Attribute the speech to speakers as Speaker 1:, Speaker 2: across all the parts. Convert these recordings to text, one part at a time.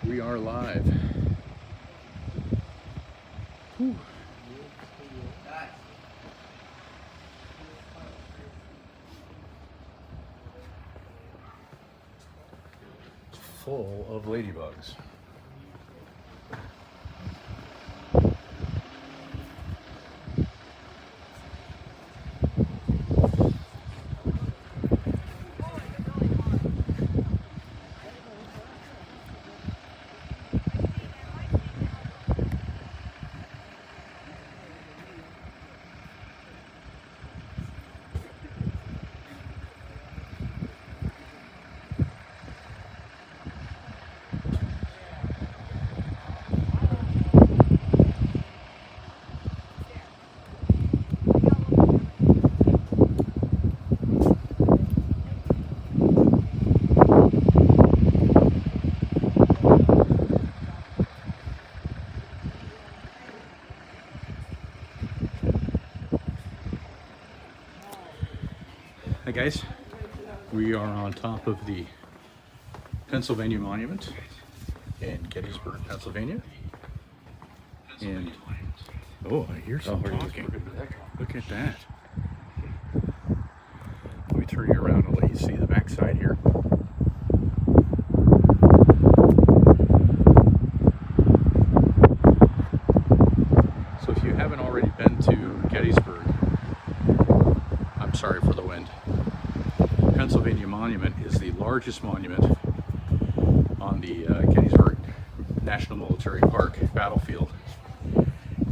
Speaker 1: We are live. Whew. Full of ladybugs. Hi guys, we are on top of the Pennsylvania Monument in Gettysburg, Pennsylvania. And oh, I hear some talking. Look at that. Let me turn you around and let you see the backside here. So if you haven't already been to Gettysburg, I'm sorry for the wind. Pennsylvania Monument is the largest monument on the Gettysburg National Military Park battlefield,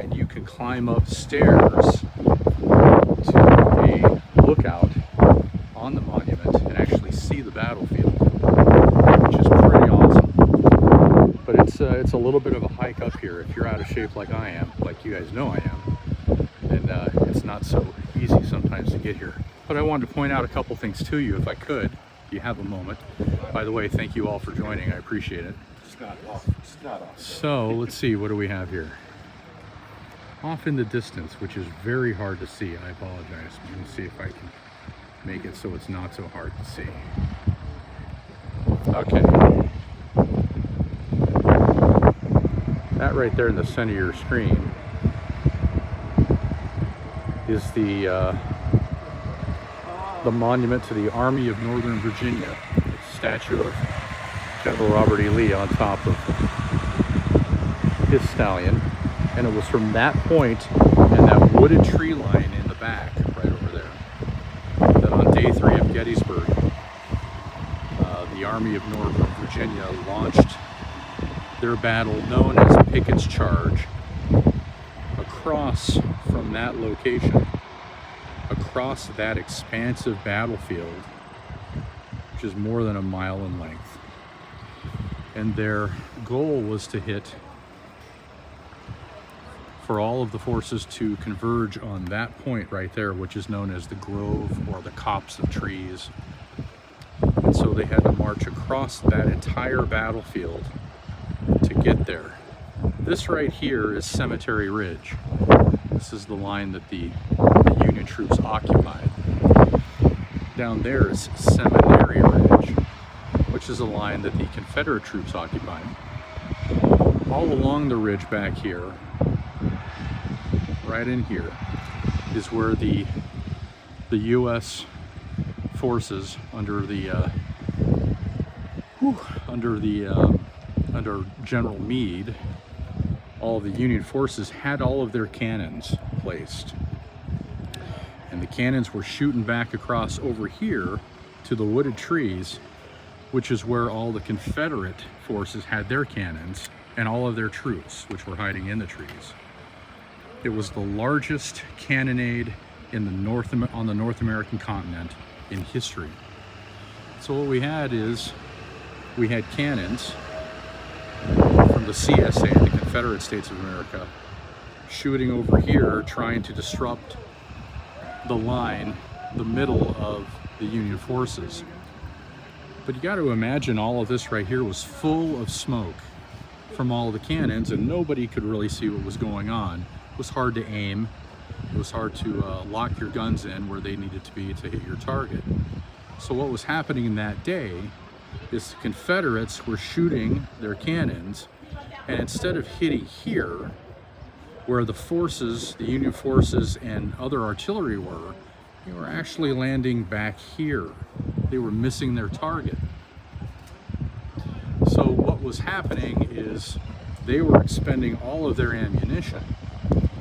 Speaker 1: and you can climb up stairs to a lookout on the monument and actually see the battlefield, which is pretty awesome. But it's a little bit of a hike up here. If you're out of shape like I am, like you guys know I am, then it's not so easy sometimes to get here. But I wanted to point out a couple things to you if I could, if you have a moment. By the way, thank you all for joining. I appreciate it.
Speaker 2: It's not off.
Speaker 1: So let's see, what do we have here? Off in the distance, which is very hard to see. I apologize. Let me see if I can make it so it's not so hard to see. Okay. That right there in the center of your screen is the monument to the Army of Northern Virginia, the statue of General Robert E. Lee on top of his stallion. And it was from that point and that wooded tree line in the back, right over there, that on day 3 of Gettysburg, the Army of Northern Virginia launched their battle known as Pickett's Charge across from that location, across that expansive battlefield, which is more than a mile in length. And their goal was to hit, for all of the forces to converge on that point right there, which is known as the grove or the copse of trees. And so they had to march across that entire battlefield to get there. This right here is Cemetery Ridge. This is the line that the Union troops occupied. Down there is Seminary Ridge, which is a line that the Confederate troops occupied. All along the ridge back here, right in here, is where the U.S. forces under General Meade, all of the Union forces had all of their cannons placed. And the cannons were shooting back across over here to the wooded trees, which is where all the Confederate forces had their cannons and all of their troops, which were hiding in the trees. It was the largest cannonade in on the North American continent in history. So what we had is, we had cannons from the CSA, the Confederate States of America, shooting over here, trying to disrupt the line, the middle of the Union forces. But you got to imagine all of this right here was full of smoke from all the cannons, and nobody could really see what was going on. It was hard to aim. It was hard to lock your guns in where they needed to be to hit your target. So what was happening that day is the Confederates were shooting their cannons, and instead of hitting here, where the forces, the Union forces and other artillery were, they were actually landing back here. They were missing their target. So what was happening is they were expending all of their ammunition,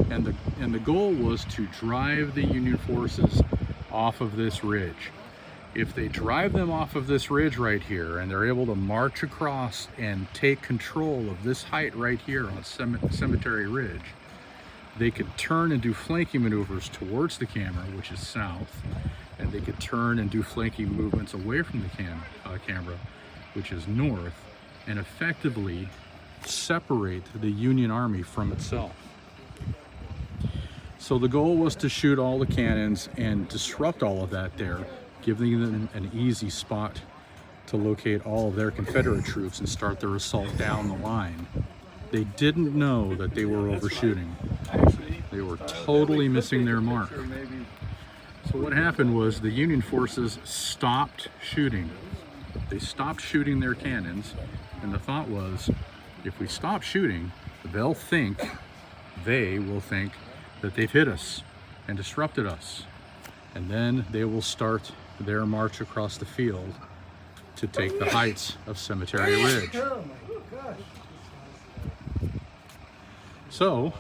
Speaker 1: and the goal was to drive the Union forces off of this ridge. If they drive them off of this ridge right here, and they're able to march across and take control of this height right here on Cemetery Ridge, they could turn and do flanking maneuvers towards the camera, which is south, and they could turn and do flanking movements away from the camera, which is north, and effectively separate the Union Army from itself. So the goal was to shoot all the cannons and disrupt all of that there, giving them an easy spot to locate all of their Confederate troops and start their assault down the line. They didn't know that they were overshooting. They were totally missing their mark. So what happened was the Union forces stopped shooting. They stopped shooting their cannons, and the thought was, if we stop shooting, they will think that they've hit us and disrupted us. And then they will start their march across the field to take the heights of Cemetery Ridge. So,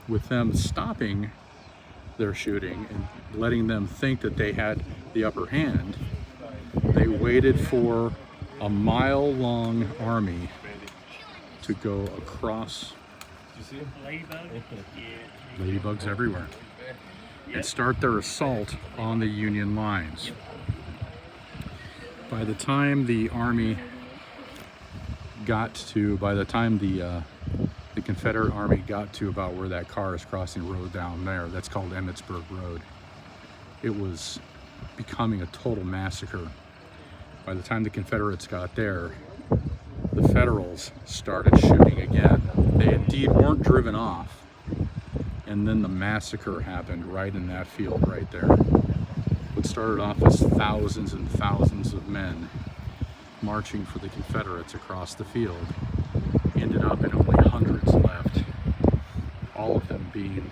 Speaker 1: with them stopping their shooting and letting them think that they had the upper hand, they waited for a mile-long army to go across. Ladybugs everywhere. And start their assault on the Union lines. By the time the army got to, the Confederate army got to about where that car is crossing the road down there, that's called Emmitsburg Road, it was becoming a total massacre. By the time the Confederates got there, the Federals started shooting again. They indeed weren't driven off, and then the massacre happened right in that field right there. What started off as thousands and thousands of men marching for the Confederates across the field ended up in only hundreds left, all of them being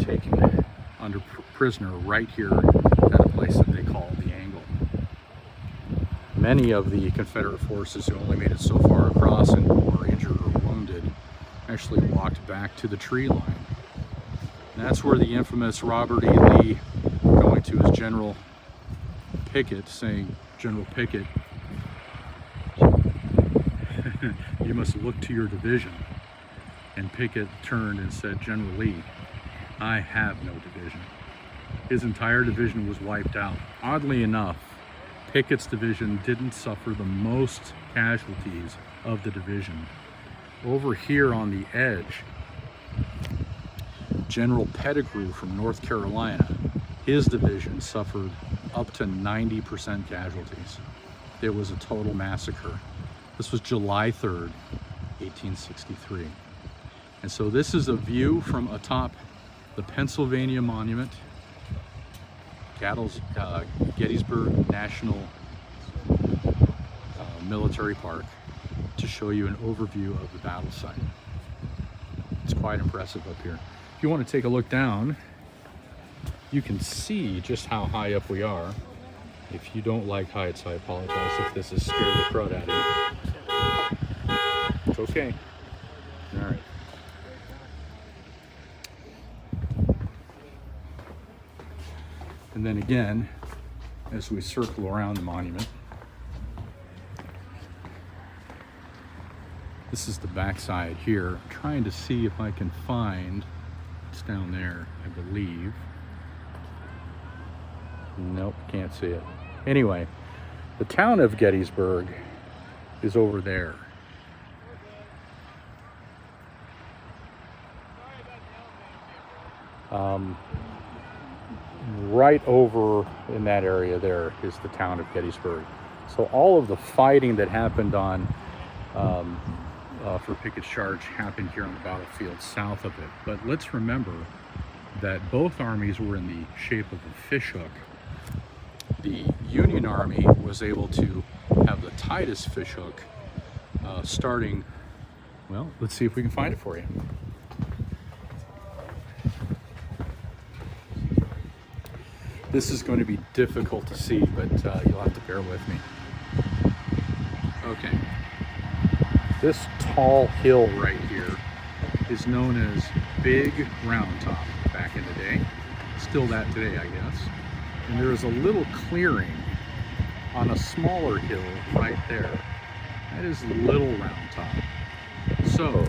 Speaker 1: taken under prisoner right here at a place that they call the Angle. Many of the Confederate forces who only made it so far across and were injured or wounded actually walked back to the tree line. And that's where the infamous Robert E. Lee going to his General Pickett saying, "General Pickett, you must look to your division." And Pickett turned and said, "General Lee, I have no division." His entire division was wiped out. Oddly enough, Pickett's division didn't suffer the most casualties of the division. Over here on the edge, General Pettigrew from North Carolina, his division suffered up to 90% casualties. It was a total massacre. This was July 3rd, 1863. And so this is a view from atop the Pennsylvania Monument, Gettysburg National Military Park, to show you an overview of the battle site. It's quite impressive up here. If you want to take a look down, you can see just how high up we are. If you don't like heights, I apologize if this has scared the crud out of you. It's okay. All right. And then again, as we circle around the monument, this is the backside here. I'm trying to see if I can find, it's down there, I believe. Nope, can't see it. Anyway, the town of Gettysburg is over there. Right over in that area there is the town of Gettysburg. So all of the fighting that happened on for Pickett's charge happened here on the battlefield south of it. But let's remember that both armies were in the shape of a fishhook. The Union Army was able to have the tightest fish hook starting, well, let's see if we can find it for you. This is going to be difficult to see, but you'll have to bear with me. Okay. This tall hill right here is known as Big Round Top back in the day. Still that today, I guess. And there is a little clearing on a smaller hill right there. That is Little Round Top. So,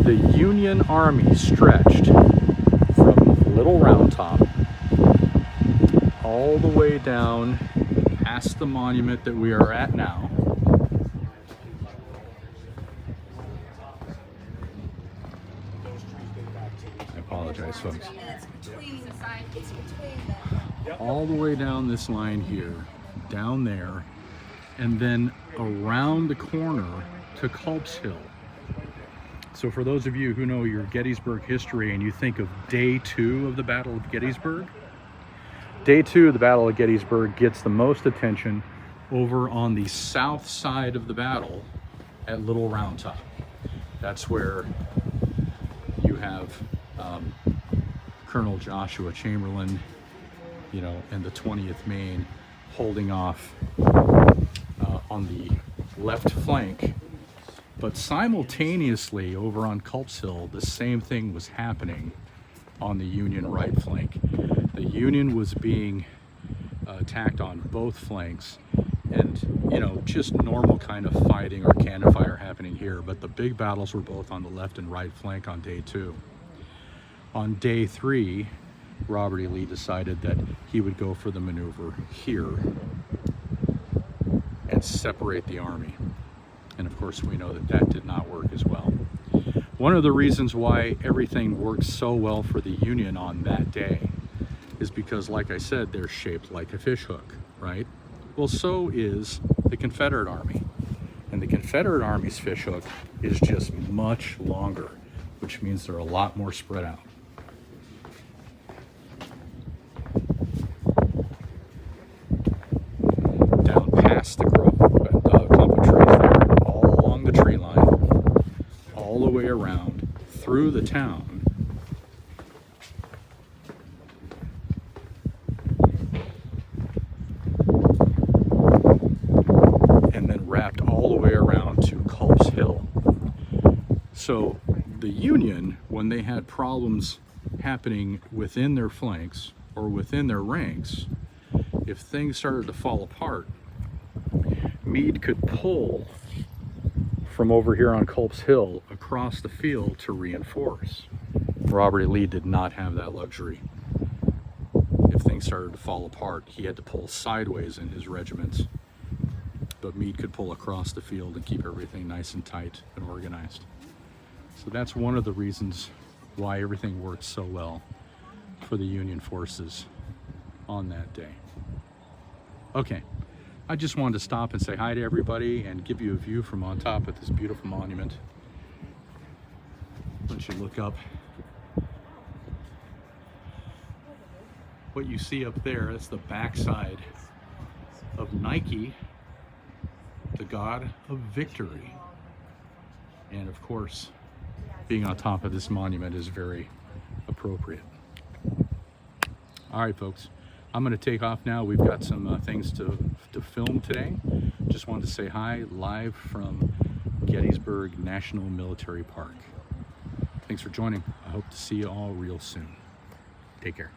Speaker 1: the Union Army stretched from Little Round Top all the way down past the monument that we are at now. I apologize, folks. All the way down this line here, down there, and then around the corner to Culp's Hill. So for those of you who know your Gettysburg history and you think of Day 2 of the Battle of Gettysburg, Day 2 of the Battle of Gettysburg gets the most attention over on the south side of the battle at Little Round Top. That's where you have Colonel Joshua Chamberlain, you know, and the 20th Maine holding off on the left flank. But simultaneously over on Culp's Hill, the same thing was happening on the Union right flank. The Union was being attacked on both flanks, and you know, just normal kind of fighting or cannon fire happening here, but the big battles were both on the left and right flank on Day 2. On Day 3, Robert E. Lee decided that he would go for the maneuver here and separate the army. And of course we know that that did not work as well. One of the reasons why everything worked so well for the Union on that day is because, like I said, they're shaped like a fish hook, right? Well, so is the Confederate Army. And the Confederate Army's fish hook is just much longer, which means they're a lot more spread out. Down past the clump of trees there, all along the tree line, all the way around, through the town, wrapped all the way around to Culp's Hill. So the Union, when they had problems happening within their flanks or within their ranks, if things started to fall apart, Meade could pull from over here on Culp's Hill across the field to reinforce. Robert E. Lee did not have that luxury. If things started to fall apart, he had to pull sideways in his regiments. But Meade could pull across the field and keep everything nice and tight and organized. So that's one of the reasons why everything worked so well for the Union forces on that day. Okay, I just wanted to stop and say hi to everybody and give you a view from on top of this beautiful monument. Once you look up, what you see up there, that's the backside of Nike, the god of victory. And of course, being on top of this monument is very appropriate. All right, folks, I'm going to take off now. We've got some things to film today. Just wanted to say hi live from Gettysburg National Military Park. Thanks for joining. I hope to see you all real soon. Take care.